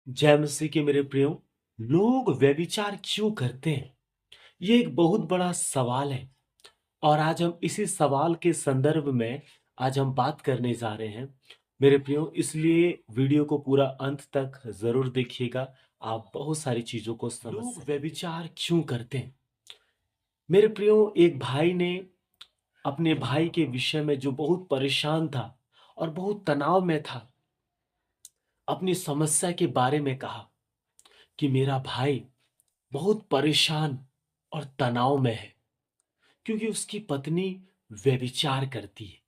जय मसीह के मेरे प्रियो। लोग व्यभिचार क्यों करते हैं? ये एक बहुत बड़ा सवाल है और आज हम इसी सवाल के संदर्भ में आज हम बात करने जा रहे हैं मेरे प्रियो। इसलिए वीडियो को पूरा अंत तक जरूर देखिएगा, आप बहुत सारी चीजों को समझ लोग व्यभिचार क्यों करते हैं? मेरे प्रियो, एक भाई ने अपने भाई के विषय में जो बहुत परेशान था और बहुत तनाव में था, अपनी समस्या के बारे में कहा कि मेरा भाई बहुत परेशान और तनाव में है क्योंकि उसकी पत्नी व्यभिचार करती है।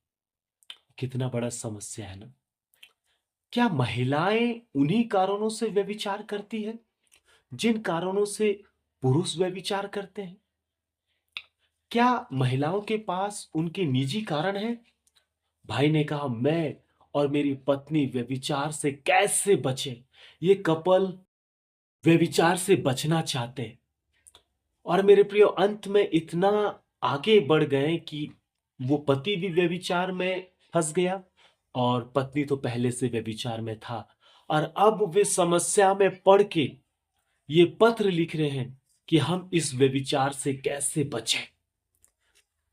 कितना बड़ा समस्या है ना? क्या महिलाएं उन्हीं कारणों से व्यभिचार करती है जिन कारणों से पुरुष व्यभिचार करते हैं? क्या महिलाओं के पास उनके निजी कारण है? भाई ने कहा, मैं और मेरी पत्नी व्यभिचार से कैसे बचे। ये कपल व्यभिचार से बचना चाहते हैं और मेरे प्रियो, अंत में इतना आगे बढ़ गए कि वो पति भी व्यभिचार में फंस गया और पत्नी तो पहले से व्यभिचार में था और अब वे समस्या में पड़ के ये पत्र लिख रहे हैं कि हम इस व्यभिचार से कैसे बचें।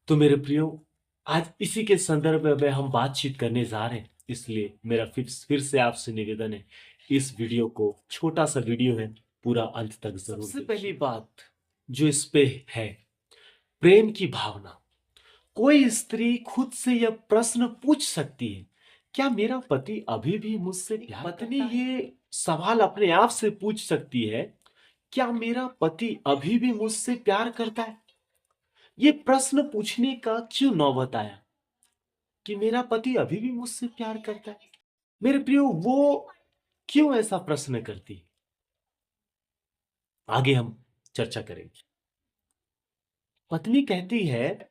तो मेरे प्रियो, आज इसी के संदर्भ में हम बातचीत करने जा रहे हैं। इसलिए मेरा फिर से आपसे निवेदन है, इस वीडियो को, छोटा सा वीडियो है, पूरा अंत तक जरूर सबसे पहली बात जो इस पे है, प्रेम की भावना। कोई स्त्री खुद से यह प्रश्न पूछ सकती है, क्या मेरा पति अभी भी मुझसे प्यार करता है? पत्नी ये सवाल अपने आप से पूछ सकती है, क्या मेरा पति अभी भी मुझसे प्यार करता है? ये प्रश्न पूछने का क्यों नौबत आया कि मेरा पति अभी भी मुझसे प्यार करता है? मेरे प्रियो, वो क्यों ऐसा प्रश्न करती है, आगे हम चर्चा करेंगे। पत्नी कहती है,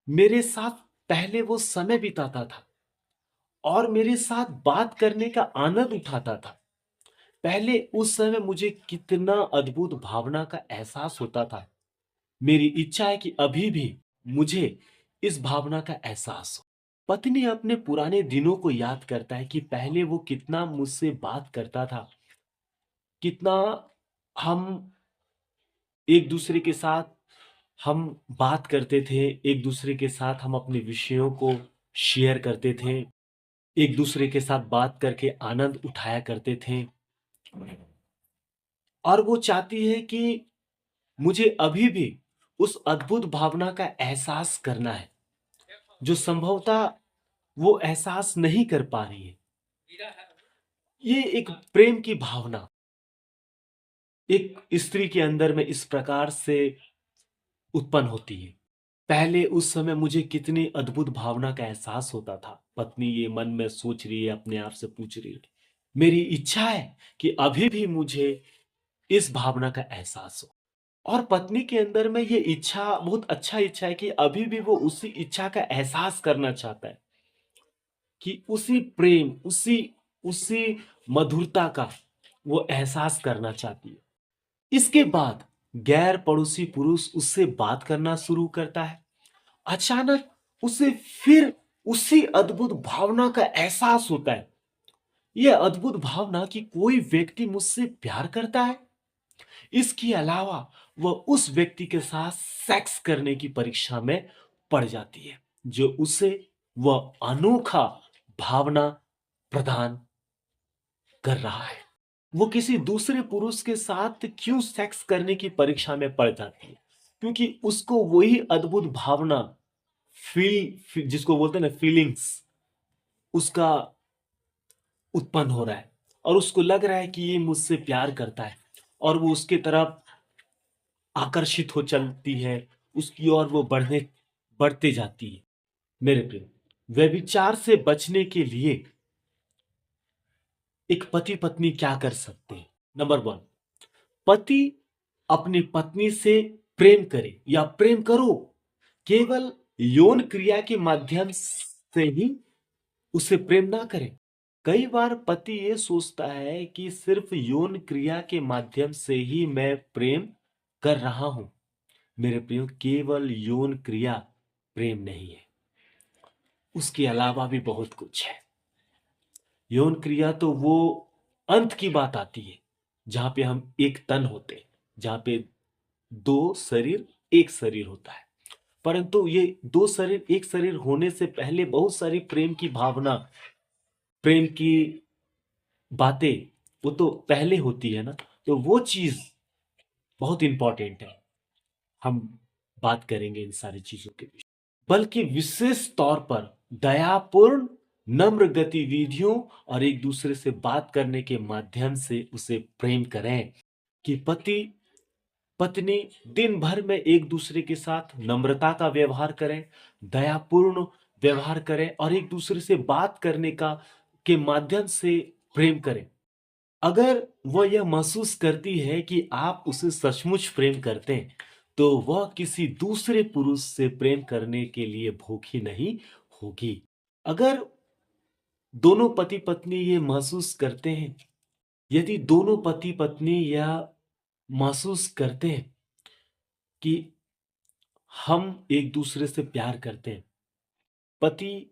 मेरे साथ पहले वो समय बिताता था और मेरे साथ बात करने का आनंद उठाता था। पहले उस समय मुझे कितना अद्भुत भावना का एहसास होता था। मेरी इच्छा है कि अभी भी मुझे इस भावना का एहसास हो। पत्नी अपने पुराने दिनों को याद करता है कि पहले वो कितना मुझसे बात करता था, कितना हम एक दूसरे के साथ हम बात करते थे, एक दूसरे के साथ हम अपने विषयों को शेयर करते थे, एक दूसरे के साथ बात करके आनंद उठाया करते थे। और वो चाहती है कि मुझे अभी भी उस अद्भुत भावना का एहसास करना है जो संभवतः वो एहसास नहीं कर पा रही है। ये एक प्रेम की भावना एक स्त्री के अंदर में इस प्रकार से उत्पन्न होती है। पहले उस समय मुझे कितनी अद्भुत भावना का एहसास होता था, पत्नी ये मन में सोच रही है, अपने आप से पूछ रही है। मेरी इच्छा है कि अभी भी मुझे इस भावना का एहसास हो। और पत्नी के अंदर में ये इच्छा, बहुत अच्छा इच्छा है कि अभी भी वो उसी इच्छा का एहसास करना चाहता है कि उसी प्रेम, उसी उसी मधुरता का वो एहसास करना चाहती है। इसके बाद गैर पड़ोसी पुरुष उससे बात करना शुरू करता है। अचानक उसे फिर उसी अद्भुत भावना का एहसास होता है। यह अद्भुत भावना कि कोई व्यक्ति मुझसे प्यार करता है। इसके अलावा वह उस व्यक्ति के साथ सेक्स करने की परीक्षा में पड़ जाती है जो उसे वह अनोखा भावना प्रदान कर रहा है। वो किसी दूसरे पुरुष के साथ क्यों सेक्स करने की परीक्षा में पड़ जाती है? क्योंकि उसको वही अद्भुत भावना जिसको बोलते हैं ना, फीलिंग्स, उसका उत्पन्न हो रहा है और उसको लग रहा है कि ये मुझसे प्यार करता है और वो उसके तरफ आकर्षित हो चलती है, उसकी ओर वो बढ़ते जाती है। मेरे प्रिय, व्यभिचार से बचने के लिए एक पति पत्नी क्या कर सकते हैं? नंबर वन, पति अपनी पत्नी से प्रेम करे या प्रेम करो, केवल यौन क्रिया के माध्यम से ही उसे प्रेम ना करें। कई बार पति ये सोचता है कि सिर्फ यौन क्रिया के माध्यम से ही मैं प्रेम कर रहा हूं। मेरे प्रियो, केवल यौन क्रिया प्रेम नहीं है, उसके अलावा भी बहुत कुछ है। यौन क्रिया तो वो अंत की बात आती है जहां पे हम एक तन होते हैं, जहां पे दो शरीर एक शरीर होता है। परंतु ये दो शरीर एक शरीर होने से पहले बहुत सारी प्रेम की भावना, प्रेम की बातें वो तो पहले होती है ना। तो वो चीज बहुत इंपॉर्टेंट है। हम बात करेंगे इन सारी चीजों के विषय, बल्कि विशेष तौर पर दयापूर्ण नम्र गतिविधियों और एक दूसरे से बात करने के माध्यम से उसे प्रेम करें। कि पति पत्नी दिन भर में एक दूसरे के साथ नम्रता का व्यवहार करें, दयापूर्ण व्यवहार करें और एक दूसरे से बात करने का के माध्यम से प्रेम करें। अगर वह यह महसूस करती है कि आप उसे सचमुच प्रेम करते हैं, तो वह किसी दूसरे पुरुष से प्रेम करने के लिए भूखी नहीं होगी। अगर दोनों पति पत्नी ये महसूस करते हैं, यदि दोनों पति पत्नी यह महसूस करते हैं कि हम एक दूसरे से प्यार करते हैं, पति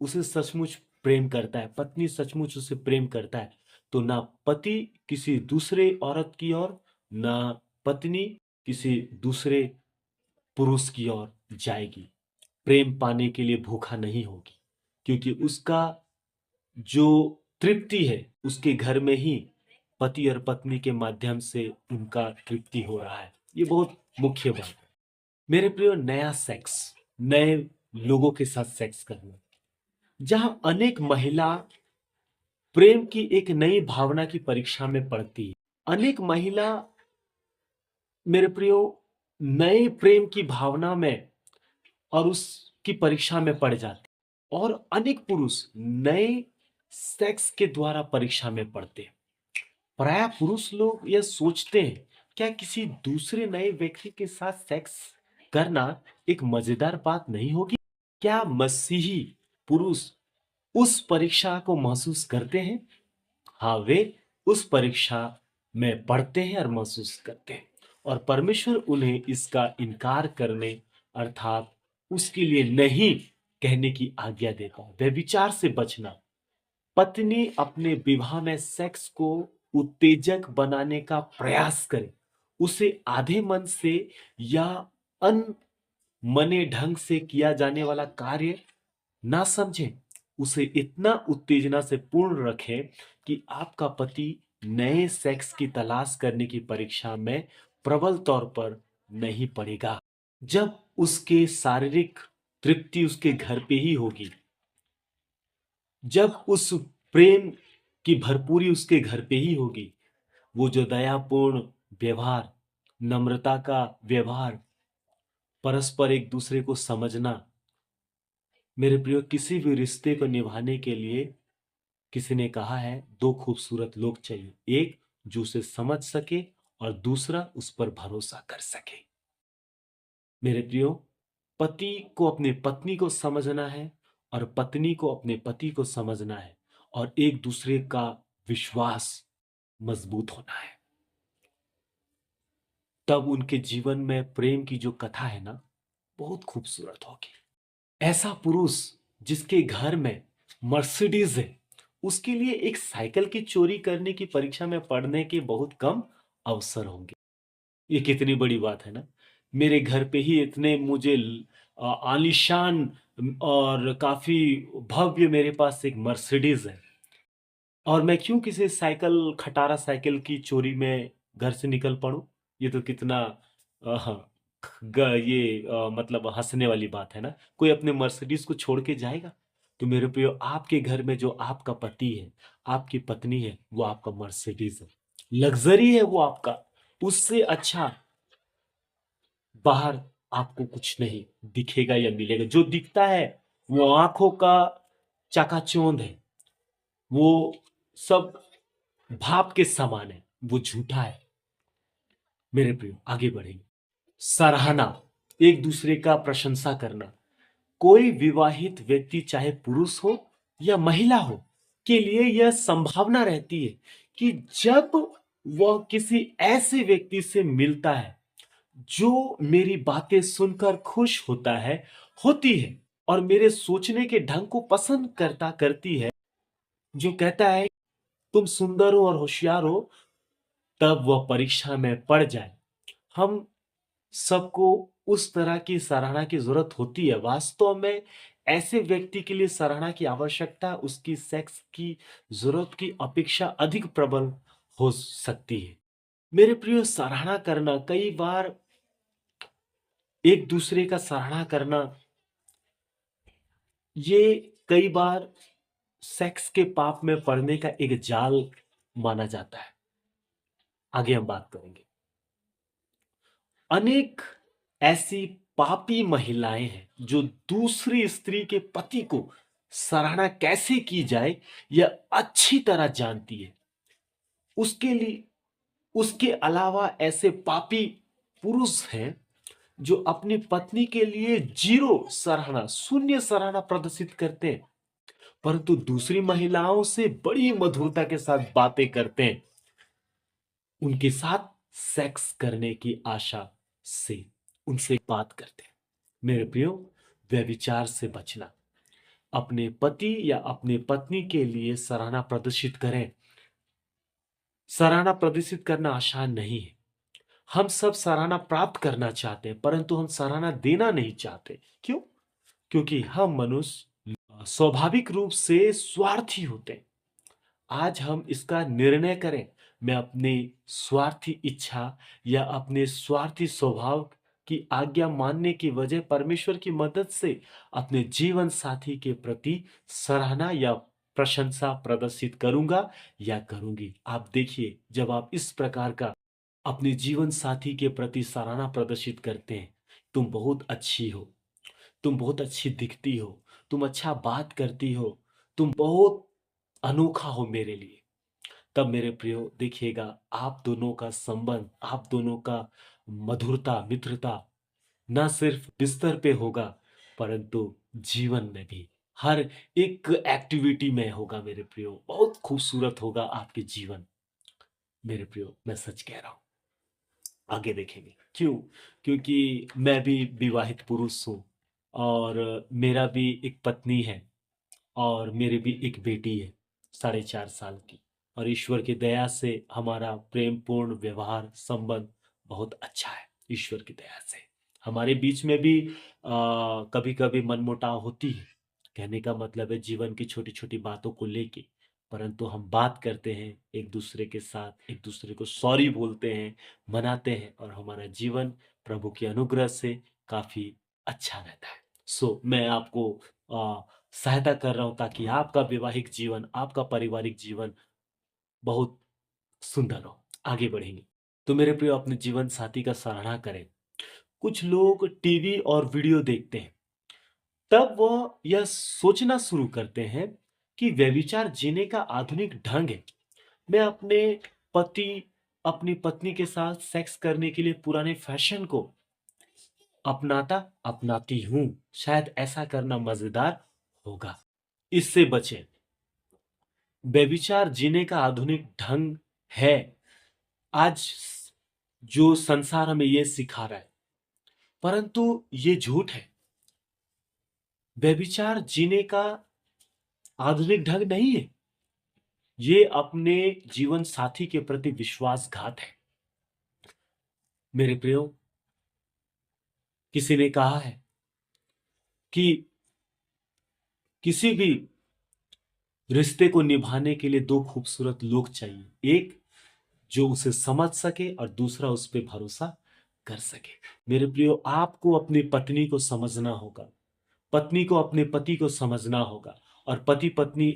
उसे सचमुच प्रेम करता है, पत्नी सचमुच उसे प्रेम करता है, तो ना पति किसी दूसरे औरत की ओर, ना पत्नी किसी दूसरे पुरुष की ओर जाएगी। प्रेम पाने के लिए भूखा नहीं होगी, क्योंकि उसका जो तृप्ति है उसके घर में ही पति और पत्नी के माध्यम से उनका तृप्ति हो रहा है। ये बहुत मुख्य बात है मेरे प्रियो। नया सेक्स, नए लोगों के साथ सेक्स करना, जहां अनेक महिला प्रेम की एक नई भावना की परीक्षा में पड़ती है। अनेक महिला मेरे प्रियो नए प्रेम की भावना में और उसकी परीक्षा में पड़ जाते हैं, और अनेक पुरुष नए सेक्स के द्वारा परीक्षा में पड़ते हैं। प्राय पुरुष लोग यह सोचते हैं, क्या किसी दूसरे नए व्यक्ति के साथ सेक्स करना एक मजेदार बात नहीं होगी? क्या मसीही पुरुष उस परीक्षा को महसूस करते हैं? हाँ, वे उस परीक्षा में पढ़ते हैं और महसूस करते हैं, और परमेश्वर उन्हें इसका इनकार करने अर्थात उसके लिए नहीं कहने की आज्ञा देता है। व्यभिचार से बचना, पत्नी अपने विवाह में सेक्स को उत्तेजक बनाने का प्रयास करे, उसे आधे मन से या अनमने ढंग से किया जाने वाला कार्य ना समझें, उसे इतना उत्तेजना से पूर्ण रखें कि आपका पति नए सेक्स की तलाश करने की परीक्षा में प्रबल तौर पर नहीं पड़ेगा। जब उसके शारीरिक तृप्ति उसके घर पे ही होगी, जब उस प्रेम की भरपूरी उसके घर पे ही होगी, वो जो दयापूर्ण व्यवहार, नम्रता का व्यवहार, परस्पर एक दूसरे को समझना, मेरे प्रियो किसी भी रिश्ते को निभाने के लिए किसी ने कहा है दो खूबसूरत लोग चाहिए, एक जो उसे समझ सके और दूसरा उस पर भरोसा कर सके। मेरे प्रियो, पति को अपने पत्नी को समझना है और पत्नी को अपने पति को समझना है, और एक दूसरे का विश्वास मजबूत होना है। तब उनके जीवन में प्रेम की जो कथा है ना, बहुत खूबसूरत होगी। ऐसा पुरुष जिसके घर में मर्सिडीज है, उसके लिए एक साइकिल की चोरी करने की परीक्षा में पड़ने के बहुत कम अवसर होंगे। ये कितनी बड़ी बात है ना। मेरे घर पे ही इतने मुझे आलीशान और काफी भव्य मेरे पास एक मर्सिडीज है, और मैं क्यों किसी साइकिल खटारा साइकिल की चोरी में घर से निकल पड़ूं? ये तो कितना हाँ, मतलब हंसने वाली बात है ना। कोई अपने मर्सिडीज को छोड़ के जाएगा? तो मेरे प्रियो, आपके घर में जो आपका पति है, आपकी पत्नी है, वो आपका मर्सिडीज है, लग्जरी है वो आपका। उससे अच्छा बाहर आपको कुछ नहीं दिखेगा या मिलेगा। जो दिखता है वो आंखों का चकाचौंध है, वो सब भाप के समान है, वो झूठा है। मेरे प्रियो, आगे बढ़ेंगे। सराहना, एक दूसरे का प्रशंसा करना। कोई विवाहित व्यक्ति चाहे पुरुष हो या महिला हो, के लिए यह संभावना रहती है कि जब वह किसी ऐसे व्यक्ति से मिलता है जो मेरी बातें सुनकर खुश होता है, होती है, और मेरे सोचने के ढंग को पसंद करती है, जो कहता है तुम सुंदर हो और होशियार हो, तब वह परीक्षा में पड़ जाए। हम सबको उस तरह की सराहना की ज़रूरत होती है। वास्तव में ऐसे व्यक्ति के लिए सराहना की आवश्यकता उसकी सेक्स की ज़रूरत की अपेक्षा अधिक प्रबल हो सकती है। मेरे प्रिय, सराहना करना कई बार, एक दूसरे का सराहना करना, ये कई बार सेक्स के पाप में पड़ने का एक जाल माना जाता है। आगे हम बात करेंगे। अनेक ऐसी पापी महिलाएं हैं जो दूसरी स्त्री के पति को सराहना कैसे की जाए यह अच्छी तरह जानती है। उसके लिए, उसके अलावा ऐसे पापी पुरुष हैं जो अपनी पत्नी के लिए जीरो सराहना, शून्य सराहना प्रदर्शित करते हैं, परंतु दूसरी महिलाओं से बड़ी मधुरता के साथ बातें करते हैं, उनके साथ सेक्स करने की आशा से उनसे बात करते हैं। मेरे प्रियो, व्यभिचार से बचना। अपने पति या अपनी पत्नी के लिए सराहना प्रदर्शित करें। सराहना प्रदर्शित करना आसान नहीं है। हम सब सराहना प्राप्त करना चाहते हैं, परंतु हम सराहना देना नहीं चाहते। क्यों? क्योंकि हम मनुष्य स्वाभाविक रूप से स्वार्थी होते हैं। आज हम इसका निर्णय करें। मैं अपनी स्वार्थी इच्छा या अपने स्वार्थी स्वभाव की आज्ञा मानने की वजह परमेश्वर की मदद से अपने जीवन साथी के प्रति सराहना या प्रशंसा प्रदर्शित करूंगा या करूंगी। आप देखिए, जब आप इस प्रकार का अपने जीवन साथी के प्रति सराहना प्रदर्शित करते हैं, तुम बहुत अच्छी हो, तुम बहुत अच्छी दिखती हो, तुम अच्छा बात करती हो, तुम बहुत अनोखा हो मेरे लिए, तब मेरे प्रियो देखिएगा, आप दोनों का संबंध, आप दोनों का मधुरता, मित्रता ना सिर्फ बिस्तर पे होगा, परंतु जीवन में भी हर एक एक्टिविटी में होगा। मेरे प्रियो, बहुत खूबसूरत होगा आपके जीवन। मेरे प्रियो, मैं सच कह रहा हूं। आगे देखेंगे क्यों। क्योंकि मैं भी विवाहित पुरुष हूं और मेरा भी एक पत्नी है और मेरी भी एक बेटी है, 4.5 साल की। और ईश्वर की दया से हमारा प्रेमपूर्ण व्यवहार संबंध बहुत अच्छा है। ईश्वर की दया से हमारे बीच में भी कभी कभी मनमुटाव होती है। कहने का मतलब है जीवन की छोटी छोटी बातों को लेके, परंतु हम बात करते हैं एक दूसरे के साथ, एक दूसरे को सॉरी बोलते हैं, मनाते हैं, और हमारा जीवन प्रभु के अनुग्रह से काफी अच्छा रहता है। सो मैं आपको सहायता कर रहा हूं ताकि आपका वैवाहिक जीवन, आपका पारिवारिक जीवन बहुत सुंदर हो। आगे बढ़ेंगे। तो मेरे प्रिय, अपने जीवन साथी का सराहना करें। कुछ लोग टीवी और वीडियो देखते हैं, तब वह यह सोचना शुरू करते हैं कि व्यभिचार जीने का आधुनिक ढंग है। मैं अपने पति, अपनी पत्नी के साथ सेक्स करने के लिए पुराने फैशन को अपनाता अपनाती हूं। शायद ऐसा करना मजेदार होगा। इससे बचें। व्यभिचार जीने का आधुनिक ढंग है आज जो संसार हमें ये सिखा रहा है, परंतु ये झूठ है। व्यभिचार जीने का आधुनिक ढंग नहीं है। ये अपने जीवन साथी के प्रति विश्वासघात है। मेरे प्रियो, किसी ने कहा है कि किसी भी रिश्ते को निभाने के लिए दो खूबसूरत लोग चाहिए, एक जो उसे समझ सके और दूसरा उस पर भरोसा कर सके। मेरे प्रियो, आपको अपनी पत्नी को समझना होगा, पत्नी को अपने पति को समझना होगा, और पति पत्नी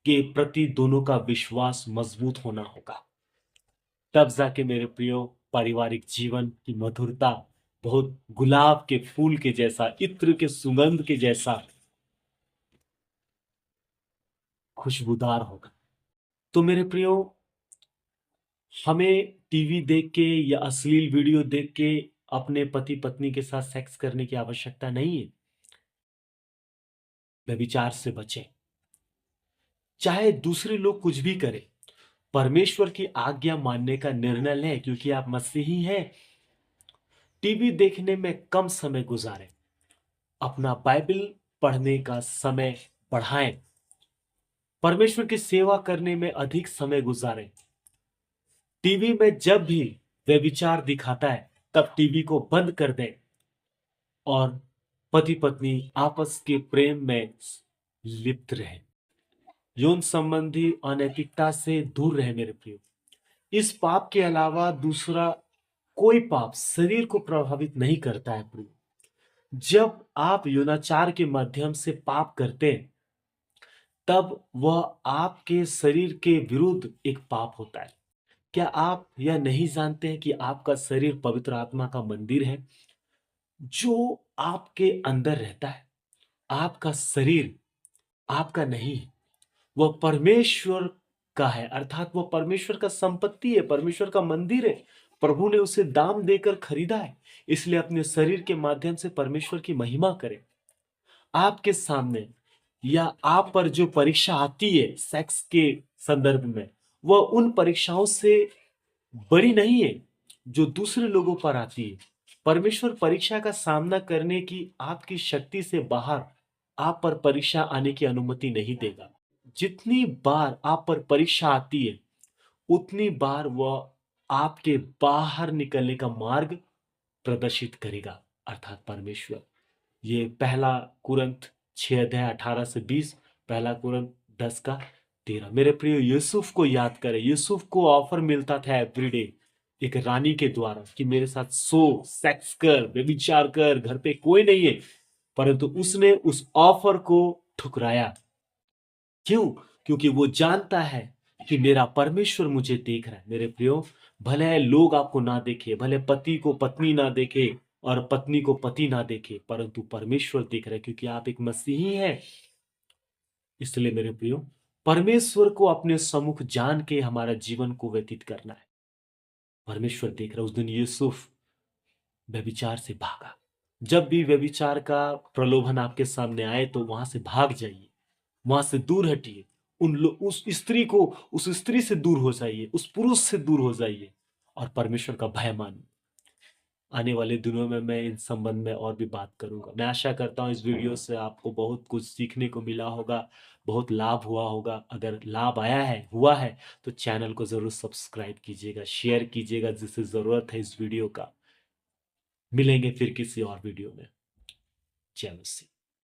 के प्रति दोनों का विश्वास मजबूत होना होगा। तब जाके मेरे प्रियो, पारिवारिक जीवन की मधुरता बहुत गुलाब के फूल के जैसा, इत्र के सुगंध के जैसा खुशबूदार होगा। तो मेरे प्रियो, हमें टीवी देख के या अश्लील वीडियो देख के अपने पति पत्नी के साथ सेक्स करने की आवश्यकता नहीं है। व्यभिचार से बचें। चाहे दूसरे लोग कुछ भी करें, परमेश्वर की आज्ञा मानने का निर्णय लें, क्योंकि आप मसीही हैं। टीवी देखने में कम समय गुजारें, अपना बाइबल पढ़ने का समय बढ़ाएं, परमेश्वर की सेवा करने में अधिक समय गुजारें। टीवी में जब भी व्यभिचार दिखाता है तब टीवी को बंद कर दें और पति पत्नी आपस के प्रेम में लिप्त रहें। यौन संबंधी अनैतिकता से दूर रहे मेरे प्रियो। इस पाप के अलावा दूसरा कोई पाप शरीर को प्रभावित नहीं करता है प्रियो। जब आप यौनाचार के माध्यम से पाप करते हैं तब वह आपके शरीर के विरुद्ध एक पाप होता है। क्या आप यह नहीं जानते हैं कि आपका शरीर पवित्र आत्मा का मंदिर है जो आपके अंदर रहता है? आपका शरीर आपका नहीं है, वह परमेश्वर का है, अर्थात वह परमेश्वर का संपत्ति है, परमेश्वर का मंदिर है। प्रभु ने उसे दाम देकर खरीदा है। इसलिए अपने शरीर के माध्यम से परमेश्वर की महिमा करें। आपके सामने या आप पर जो परीक्षा आती है सेक्स के संदर्भ में, वह उन परीक्षाओं से बड़ी नहीं है जो दूसरे लोगों पर आती है। परमेश्वर परीक्षा का सामना करने की आपकी शक्ति से बाहर आप पर परीक्षा आने की अनुमति नहीं देगा। जितनी बार आप पर परीक्षा आती है उतनी बार वह आपके बाहर निकलने का मार्ग प्रदर्शित करेगा, अर्थात परमेश्वर। ये पहला कुरंथ 6 अध्याय 18 से 20, पहला कुरंथ 10 का 13। मेरे प्रिय यूसुफ को याद करें। यूसुफ को ऑफर मिलता था एवरीडे एक रानी के द्वारा कि मेरे साथ सो, सेक्स कर, व्यभिचार कर, घर पे कोई नहीं है, परंतु उसने उस ऑफर को ठुकराया। क्यों? क्योंकि वो जानता है कि मेरा परमेश्वर मुझे देख रहा है। मेरे प्रियो, भले लोग आपको ना देखे, भले पति को पत्नी ना देखे और पत्नी को पति ना देखे, परंतु परमेश्वर देख रहा है क्योंकि आप एक मसीही हैं। इसलिए मेरे प्रियो, परमेश्वर को अपने सम्मुख जान के हमारा जीवन को व्यतीत करना है। परमेश्वर देख रहा है। उस दिन यूसुफ व्यभिचार से भागा। जब भी व्यभिचार का प्रलोभन आपके सामने आए तो वहां से भाग जाइए, वहां से दूर हटिए। उस स्त्री से दूर हो जाइए, उस पुरुष से दूर हो जाइए और परमेश्वर का भय मानिए। आने वाले दिनों में मैं इन संबंध में और भी बात करूंगा। मैं आशा करता हूं इस वीडियो से आपको बहुत कुछ सीखने को मिला होगा, बहुत लाभ हुआ होगा। अगर लाभ आया है, हुआ है, तो चैनल को जरूर सब्सक्राइब कीजिएगा, शेयर कीजिएगा जिसे जरूरत है इस वीडियो का। मिलेंगे फिर किसी और वीडियो में। जय मसीह।